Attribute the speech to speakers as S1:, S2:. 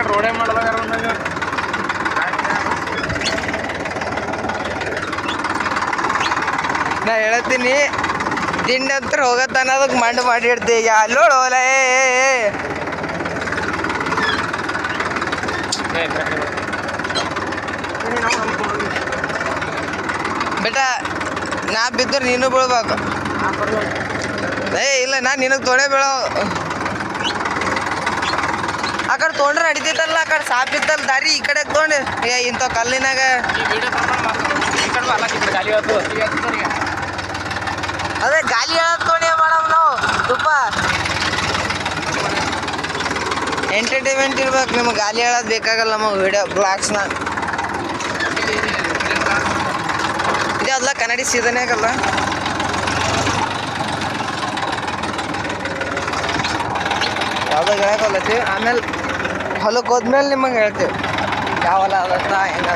S1: ರೋಡೇ ಮಾಡಲಾಗ
S2: ನಾ ಹೇಳ್ತೀನಿ ತಿಂಡಿ ಹತ್ರ ಹೋಗತ್ತಾನ ಅದಕ್ಕೆ ಮಂಡು ಮಾಡಿ ಇಡ್ತೀವಿ ಈಗ ಅಲ್ಲೋಳೋಲ ಬೇಟ ನಾ ಬಿದ್ದರೆ ನೀನು ಬೀಳ್ಬೇಕು ಇಲ್ಲ ನಾ ನಿನಗೆ ತೊಳೆ ಬೀಳೋ ಆ ಕಡೆ ತೊಗೊಂಡ್ರೆ ನಡಿತೈತಲ್ಲ ಆ ಕಡೆ ಸಾಪ್ ಇತ್ತಲ್ಲ ದಾರಿ ಈ ಕಡೆ ತೊಗೊಂಡು ಇಂಥ ಕಲ್ಲಿನಾಗ ಅದೇ ಗಾಲಿ ಹೇಳೋದು ತೊಗೊಂಡು ಮಾಡಮ್ ನಾವು ತುಪ್ಪ ಎಂಟರ್ಟೈನ್ಮೆಂಟ್ ಇರ್ಬೇಕು ನಿಮಗೆ ಗಾಲಿ ಹೇಳೋದು ಬೇಕಾಗಲ್ಲ ನಮಗೆ ವಿಡಿಯೋ ಬ್ಲಾಗ್ಸ್ನ ಇದೆ ಅಲ್ಲ ಕನ್ನಡಿ ಸೀಸನೇ ಆಗಲ್ಲ ಯಾವುದೋ ಹೇಳಕ್ಕಲ್ಲತ್ತೀವಿ ಆಮೇಲೆ ಹೊಲಕ್ಕೆ ಹೋದ್ಮೇಲೆ ನಿಮಗೆ ಹೇಳ್ತೀವಿ ಯಾವ ಹೊಲ ಅದತ್ತ ಹೆಂಗ